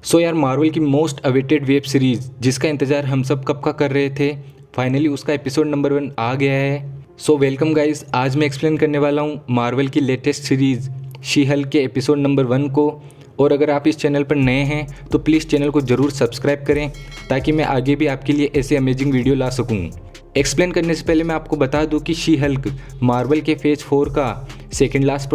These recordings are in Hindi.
सो यार, मार्वल की मोस्ट अवेटेड वेब सीरीज जिसका इंतज़ार हम सब कब का कर रहे थे, फाइनली उसका एपिसोड नंबर 1 आ गया है। सो वेलकम गाइस, आज मैं एक्सप्लेन करने वाला हूँ मार्वल की लेटेस्ट सीरीज़ शी हल्क के एपिसोड नंबर 1 को। और अगर आप इस चैनल पर नए हैं तो प्लीज़ चैनल को ज़रूर सब्सक्राइब करें ताकि मैं आगे भी आपके लिए ऐसे अमेजिंग वीडियो ला सकूँ। एक्सप्लेन करने से पहले मैं आपको बता दूं कि शी हल्क मार्वल के फेज 4 का सेकेंड लास्ट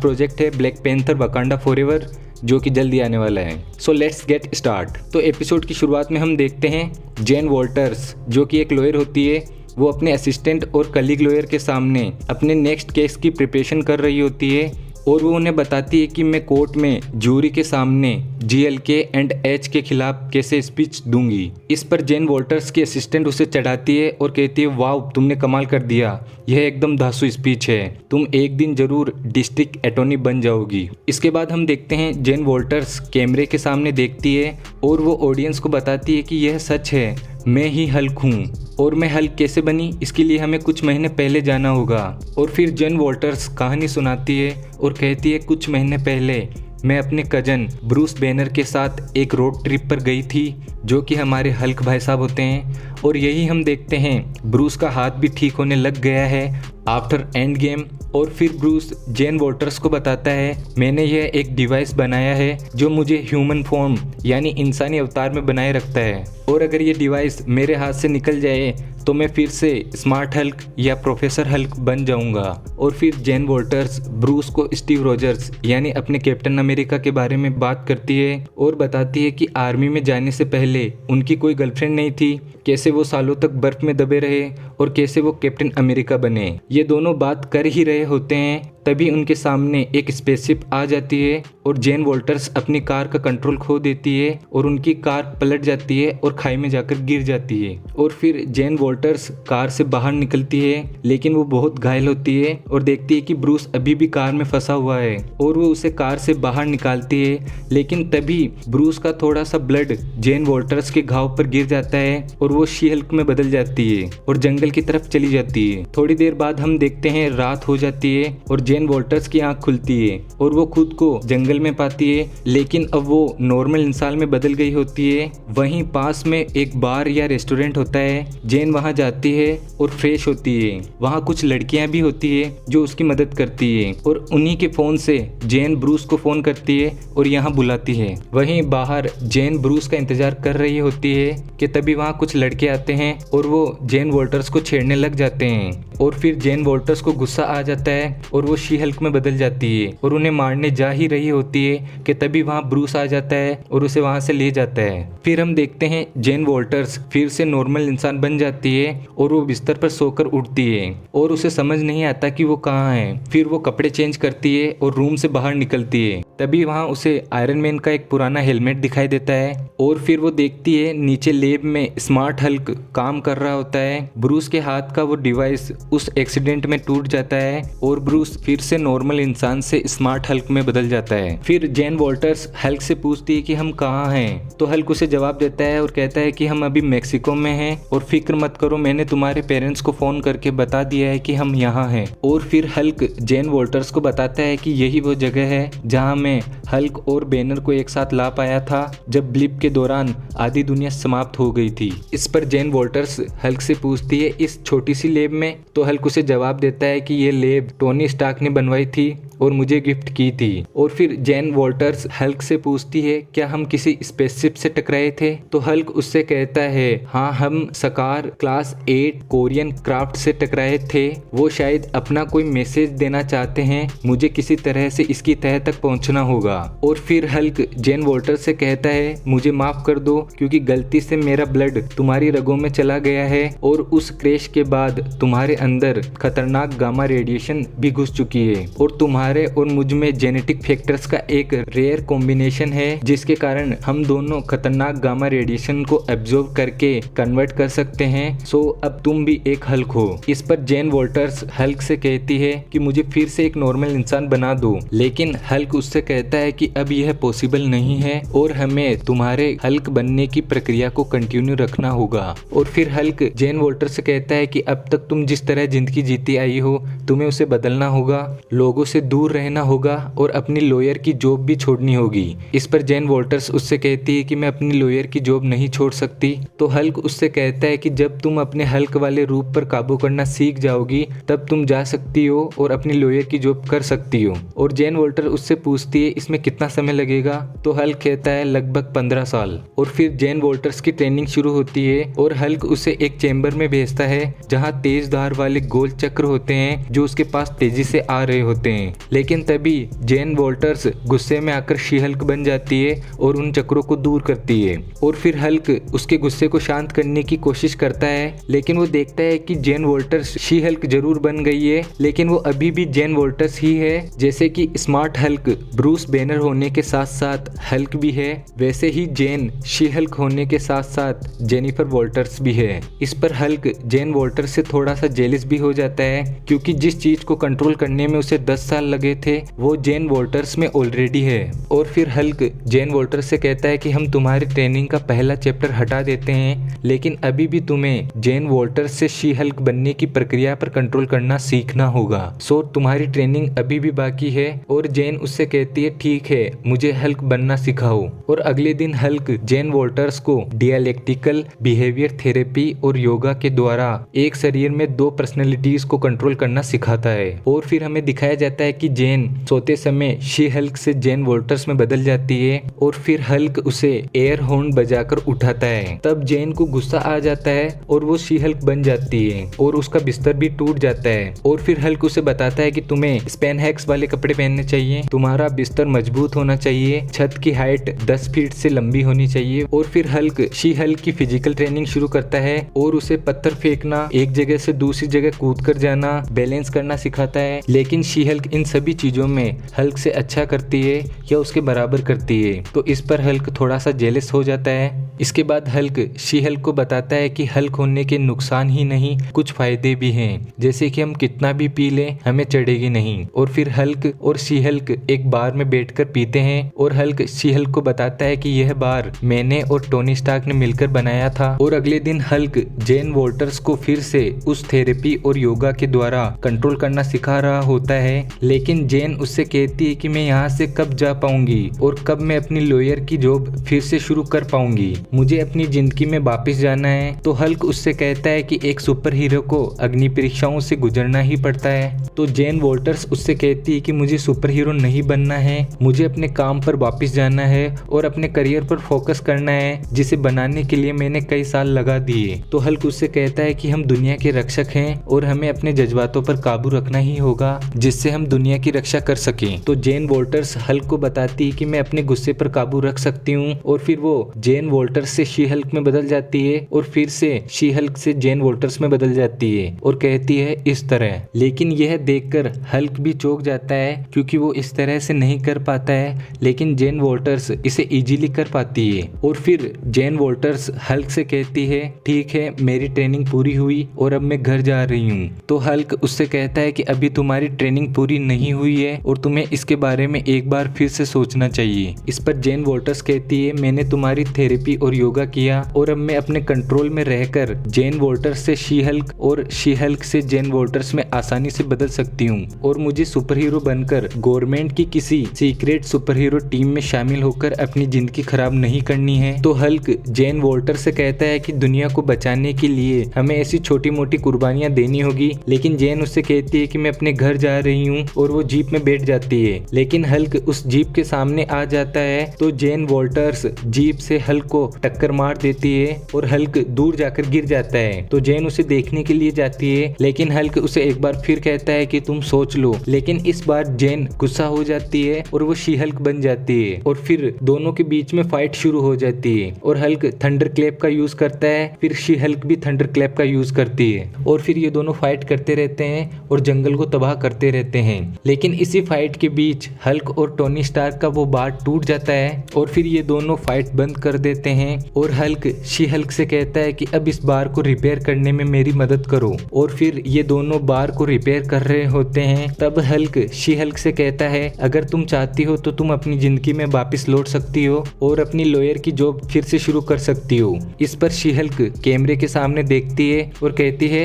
प्रोजेक्ट है ब्लैक पैंथर वकांडा फॉरएवर, जो कि जल्दी आने वाला है। So let's get start. तो एपिसोड की शुरुआत में हम देखते हैं जेन वॉल्टर्स, जो कि एक लॉयर होती है, वो अपने असिस्टेंट और कलीग लॉयर के सामने अपने नेक्स्ट केस की प्रिपरेशन कर रही होती है और वो उन्हें बताती है कि मैं कोर्ट में जूरी के सामने GLK एंड H के खिलाफ कैसे स्पीच दूंगी। इस पर जेन वॉल्टर्स की असिस्टेंट उसे चढ़ाती है और कहती है, वाह तुमने कमाल कर दिया, यह एकदम धांसू स्पीच है, तुम एक दिन जरूर डिस्ट्रिक्ट अटॉर्नी बन जाओगी। इसके बाद हम देखते हैं जेन वॉल्टर्स कैमरे के सामने देखती है और वो ऑडियंस को बताती है कि यह सच है, मैं ही हल्क हूँ। और मैं हल्क कैसे बनी, इसके लिए हमें कुछ महीने पहले जाना होगा। और फिर जेन वॉल्टर्स कहानी सुनाती है और कहती है, कुछ महीने पहले मैं अपने कजन ब्रूस बैनर के साथ एक रोड ट्रिप पर गई थी, जो कि हमारे हल्क भाई साहब होते हैं। और यही हम देखते हैं ब्रूस का हाथ भी ठीक होने लग गया है आफ्टर एंड गेम। और फिर ब्रूस जेन वॉल्टर्स को बताता है, मैंने यह एक डिवाइस बनाया है जो मुझे ह्यूमन फॉर्म यानी इंसानी अवतार में बनाए रखता है, और अगर ये डिवाइस मेरे हाथ से निकल जाए तो मैं फिर से स्मार्ट हल्क या प्रोफेसर हल्क बन जाऊंगा। और फिर जेन वॉल्टर्स ब्रूस को स्टीव रॉजर्स यानी अपने कैप्टन अमेरिका के बारे में बात करती है और बताती है कि आर्मी में जाने से पहले उनकी कोई गर्लफ्रेंड नहीं थी, कैसे वो सालों तक बर्फ में दबे रहे और कैसे वो कैप्टन अमेरिका बने। ये दोनों बात कर ही रहे होते हैं, तभी उनके सामने एक स्पेसशिप आ जाती है और जेन वॉल्टर्स अपनी कार का कंट्रोल खो देती है और उनकी कार पलट जाती है और खाई में जाकर गिर जाती है। और फिर जेन वॉल्टर्स कार से बाहर निकलती है, लेकिन वो बहुत घायल होती है और देखती है कि ब्रूस अभी भी कार में फंसा हुआ है और वो उसे कार से बाहर निकालती है। लेकिन तभी ब्रूस का थोड़ा सा ब्लड जेन वॉल्टर्स के घाव पर गिर जाता है और वो शी हल्क में बदल जाती है और जंगल की तरफ चली जाती है। थोड़ी देर बाद हम देखते हैं रात हो जाती है और जेन वॉल्टर्स की आंख खुलती है और वो खुद को जंगल में पाती है, लेकिन अब वो नॉर्मल इंसान में बदल गई होती है। वहीं पास में एक बार या रेस्टोरेंट होता है, जेन वहां जाती है और फ्रेश होती है। वहां कुछ लड़कियां भी होती है जो उसकी मदद करती है और उन्हीं के फोन से जेन ब्रूस को फोन करती है और यहाँ बुलाती है। वहीं बाहर जेन ब्रूस का इंतजार कर रही होती है कि तभी वहाँ कुछ लड़के आते हैं और वो जेन वॉल्टर्स को छेड़ने लग जाते हैं। और फिर जेन वॉल्टर्स को गुस्सा आ जाता है और वो शी हल्क में बदल जाती है और उन्हें मारने जा ही रही होती है कि तभी वहाँ ब्रूस आ जाता है और उसे वहाँ से ले जाता है। फिर हम देखते हैं जेन वॉल्टर्स फिर से नॉर्मल इंसान बन जाती है और वो बिस्तर पर सोकर उठती है और उसे समझ नहीं आता कि वो कहाँ है। फिर वो कपड़े चेंज करती है और रूम से बाहर निकलती है, तभी वहाँ उसे आयरन मैन का एक पुराना हेलमेट दिखाई देता है। और फिर वो देखती है नीचे लैब में स्मार्ट हल्क काम कर रहा होता है। ब्रूस के हाथ का वो डिवाइस उस एक्सीडेंट में टूट जाता है और ब्रूस फिर से नॉर्मल इंसान से स्मार्ट हल्क में बदल जाता है। फिर जेन वॉल्टर्स हल्क से पूछती है कि हम कहाँ हैं, तो हल्क उसे जवाब देता है और कहता है कि हम अभी मेक्सिको में हैं और फिक्र मत करो, मैंने तुम्हारे पेरेंट्स को फोन करके बता दिया है कि हम यहाँ हैं। और फिर हल्क जेन वॉल्टर्स को बताता है कि यही वो जगह है जहाँ मैं हल्क और बैनर को एक साथ ला पाया था जब ब्लिप के दौरान आधी दुनिया समाप्त हो गई थी। इस पर जेन वॉल्टर्स हल्क से पूछती है, इस छोटी सी लैब में, तो हल्क उसे जवाब देता है कि ये लैब टोनी स्टार्क ने बनवाई थी और मुझे गिफ्ट की थी। और फिर जेन वॉल्टर्स हल्क से पूछती है, क्या हम किसी स्पेसशिप से टकराए थे, तो हल्क उससे कहता है, हाँ हम सकार क्लास 8 कोरियन क्राफ्ट से टकराए थे, वो शायद अपना कोई मैसेज देना चाहते हैं, मुझे किसी तरह से इसकी तह तक पहुंचना होगा। और फिर हल्क जेन वॉल्टर्स से कहता है, मुझे माफ कर दो क्योंकि गलती से मेरा ब्लड तुम्हारी रगों में चला गया है और उस क्रैश के बाद तुम्हारे अंदर खतरनाक गामा रेडिएशन भी घुस चुकी है और तुम्हारे और मुझ में जेनेटिक फैक्टर्स का एक रेयर कॉम्बिनेशन है, जिसके कारण हम दोनों खतरनाक गामा रेडिएशन को एब्जॉर्ब करके कन्वर्ट कर सकते हैं। सो अब तुम भी एक हल्क हो। इस पर जेन वॉल्टर्स हल्क से कहती है कि मुझे फिर से एक नॉर्मल इंसान बना दो, लेकिन हल्क उससे कहता है कि अब यह पॉसिबल नहीं है और हमें तुम्हारे हल्क बनने की प्रक्रिया को कंटिन्यू रखना होगा। और फिर हल्क जेन वॉल्टर्स से कहता है कि अब तक तुम जिस तरह जिंदगी जीती आई हो तुम्हें उसे बदलना होगा लोगों से दूर रहना होगा और अपनी लॉयर की जॉब भी छोड़नी होगी। इस पर जेन वॉल्टर्स उससे कहती है कि मैं अपनी लॉयर की जॉब नहीं छोड़ सकती। तो हल्क उससे कहता है कि जब तुम अपने हल्क वाले रूप पर काबू करना सीख जाओगी तब तुम जा सकती हो और अपनी लॉयर की जॉब कर सकती हो। और जेन वॉल्टर उससे पूछती है इसमें कितना समय लगेगा। तो हल्क कहता है लगभग 15 साल। और फिर जेन वॉल्टर्स की ट्रेनिंग शुरू होती है और हल्क उसे एक चेंबर में भेजता है जहाँ तेज धार वाले गोल चक्र होते हैं जो उसके पास तेजी से आ रहे होते हैं। लेकिन तभी जेन वॉल्टर्स गुस्से में आकर शी हल्क बन जाती है और उन चक्रों को दूर करती है। और फिर हल्क उसके गुस्से को शांत करने की कोशिश करता है, लेकिन वो देखता है कि जेन वॉल्टर्स शी हल्क जरूर बन गई है लेकिन वो अभी भी जेन वॉल्टर्स ही है। जैसे कि स्मार्ट हल्क ब्रूस बैनर होने के साथ साथ हल्क भी है, वैसे ही जेन शी हल्क होने के साथ साथ जेनिफर वॉल्टर्स भी है। इस पर हल्क जेन वॉल्टर्स से थोड़ा सा जेलिस भी हो जाता है क्योंकि जिस चीज को कंट्रोल करने में उसे 10 साल लगे थे वो जेन वॉल्टर्स में ऑलरेडी है। और फिर हल्क जेन वॉल्टर्स से कहता है कि हम तुम्हारी ट्रेनिंग का पहला चैप्टर हटा देते हैं लेकिन अभी भी तुम्हें जेन वॉल्टर्स से शी हल्क बनने की प्रक्रिया पर कंट्रोल करना सीखना होगा। सो तुम्हारी ट्रेनिंग अभी भी बाकी है। और जेन उससे कहती है ठीक है, मुझे हल्क बनना सिखाओ। और अगले दिन हल्क जेन वॉल्टर्स को डियालेक्टिकल बिहेवियर थेरेपी और योगा के द्वारा एक शरीर में 2 पर्सनैलिटीज को कंट्रोल करना सिखाता है। और फिर हमें दिखाया जाता है कि जेन सोते समय शी हल्क से जेन वॉल्टर्स में बदल जाती है और फिर हल्क उसे एयर हॉर्न बजाकर उठाता है। तब जेन को गुस्सा आ जाता है और वो शी हल्क बन जाती है और उसका बिस्तर भी टूट जाता है। और फिर हल्क उसे बताता है कि तुम्हें स्पैनहैक्स वाले कपड़े पहनने चाहिए, तुम्हारा बिस्तर मजबूत होना चाहिए, छत की हाइट 10 फीट से लंबी होनी चाहिए। और फिर हल्क शी हल्क की फिजिकल ट्रेनिंग शुरू करता है और उसे पत्थर फेंकना, एक जगह से दूसरी जगह कूद कर जाना, बैलेंस करना सिखाता है। लेकिन शी हल्क इन सभी चीजों में हल्क से अच्छा करती है या उसके बराबर करती है। तो इस पर हल्क थोड़ा सा जेलस हो जाता है। इसके बाद हल्क शी हल्क को बताता है कि हल्क होने के नुकसान ही नहीं कुछ फायदे भी हैं, जैसे कि हम कितना भी पी लें हमें चढ़ेगी नहीं। और फिर हल्क और शी हल्क एक बार में बैठकर पीते हैं और हल्क शी हल्क को बताता है कि यह बार मैंने और टोनी स्टार्क ने मिलकर बनाया था। और अगले दिन हल्क जेन वॉल्टर्स को फिर से उस थेरेपी और योगा के द्वारा कंट्रोल करना सिखा रहा होता है। लेकिन जेन उससे कहती है कि मैं यहाँ से कब जा पाऊंगी और कब मैं अपनी लॉयर की जॉब फिर से शुरू कर पाऊंगी, मुझे अपनी जिंदगी में वापस जाना है। तो हल्क उससे कहता है कि एक सुपर हीरो को अग्नि परीक्षाओं से गुजरना ही पड़ता है। तो जेन वॉल्टर्स उससे कहती है कि मुझे सुपर हीरो नहीं बनना है, मुझे अपने काम पर वापस जाना है और अपने करियर पर फोकस करना है जिसे बनाने के लिए मैंने कई साल लगा दिए। तो हल्क उससे कहता है कि हम दुनिया के रक्षक हैं और हमें अपने जज्बातों पर काबू रखना ही होगा जिससे हम दुनिया की रक्षा कर सकें। तो जेन वॉल्टर्स हल्क को बताती है कि मैं अपने गुस्से पर काबू रख सकती हूँ। और फिर वो जेन वॉल्टर्स से शी हल्क में बदल जाती है और फिर से शी हल्क से जेन वॉल्टर्स में बदल जाती है और कहती है इस तरह। लेकिन यह देखकर हल्क भी चौंक जाता है क्योंकि वो इस तरह से नहीं कर पाता है, लेकिन जेन वॉल्टर्स इसे इजीली कर पाती है। और फिर जेन वॉल्टर्स हल्क से कहती है ठीक है, मेरी ट्रेनिंग पूरी हुई और अब मैं घर जा रही हूँ। तो हल्क उससे कहता है कि अभी तुम्हारी ट्रेनिंग पूरी नहीं हुई है और तुम्हें इसके बारे में एक बार फिर से सोचना चाहिए। इस पर जेन वॉल्टर्स कहती है मैंने तुम्हारी थेरेपी और योगा किया और अब मैं अपने कंट्रोल में रहकर जेन वॉल्टर्स से शी हल्क और शी हल्क से जेन वॉल्टर्स में आसानी से बदल सकती हूँ और मुझे सुपर हीरो बनकर गवर्नमेंट की किसी सीक्रेट सुपर हीरो टीम में शामिल होकर अपनी जिंदगी खराब नहीं करनी है। तो हल्क जेन वॉल्टर्स से कहता है कि दुनिया को बचाने के लिए हमें ऐसी छोटी मोटी कुर्बानियां देनी होगी। लेकिन जेन उससे कहती है कि मैं अपने घर जा रही हूँ और वो जीप में बैठ जाती है। लेकिन हल्क उस जीप के सामने आ जाता है तो जेन वॉल्टर्स जीप से हल्क को टक्कर मार देती है और हल्क दूर जाकर गिर जाता है। तो जेन उसे देखने के लिए जाती है, लेकिन हल्क उसे एक बार फिर कहता है कि तुम सोच लो। लेकिन इस बार जेन गुस्सा हो जाती है और वो शी हल्क बन जाती है और फिर दोनों के बीच में फाइट शुरू हो जाती है और हल्क थंडर क्लैप का यूज करता है, फिर शी हल्क भी थंडर क्लैप का यूज करती है और फिर ये दोनों फाइट करते रहते हैं और जंगल को तबाह करते रहते हैं। लेकिन इसी फाइट के बीच हल्क और टोनी स्टार्क का वो बार टूट जाता है और फिर ये दोनों फाइट बंद कर देते हैं और हल्क शी हल्क से कहता है कि अब इस बार को रिपेयर करने में मेरी मदद करो। और फिर ये दोनों बार को रिपेयर कर रहे होते हैं। तब हल्क शी हल्क से कहता है अगर तुम चाहती हो तो तुम अपनी जिंदगी में वापस लौट सकती हो और अपनी लॉयर की जॉब फिर से शुरू कर सकती हो। इस पर शी हल्क कैमरे के सामने देखती है और कहती है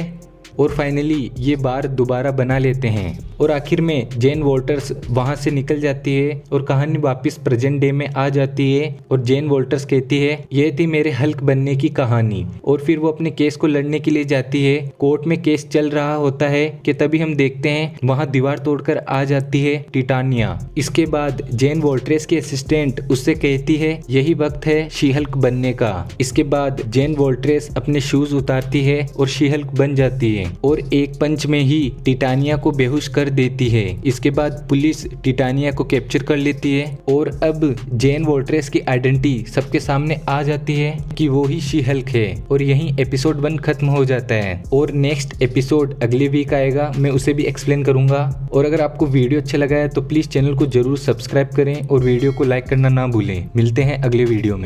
और फाइनली ये बार दोबारा बना लेते हैं और आखिर में जेन वॉल्टर्स वहां से निकल जाती है और कहानी वापस प्रेजेंट डे में आ जाती है और जेन वॉल्टर्स कहती है ये थी मेरे हल्क बनने की कहानी। और फिर वो अपने केस को लड़ने के लिए जाती है। कोर्ट में केस चल रहा होता है कि तभी हम देखते हैं वहां दीवार तोड़कर आ जाती है टिटानिया। इसके बाद जेन वॉल्ट्रेस की असिस्टेंट उससे कहती है यही वक्त है शी हल्क बनने का। इसके बाद जेन वॉल्ट्रेस अपने शूज उतारती है और शी हल्क बन जाती है और एक पंच में ही टिटानिया को बेहोश कर देती है। इसके बाद पुलिस टिटानिया को कैप्चर कर लेती है और अब जेन वॉल्ट्रेस की आइडेंटिटी सबके सामने आ जाती है कि वो ही शी हल्क है और यहीं एपिसोड 1 खत्म हो जाता है। और नेक्स्ट एपिसोड अगले वीक आएगा, मैं उसे भी एक्सप्लेन करूंगा। और अगर आपको वीडियो अच्छा लगा है तो प्लीज चैनल को जरूर सब्सक्राइब करें और वीडियो को लाइक करना ना भूलें। मिलते हैं अगले वीडियो में।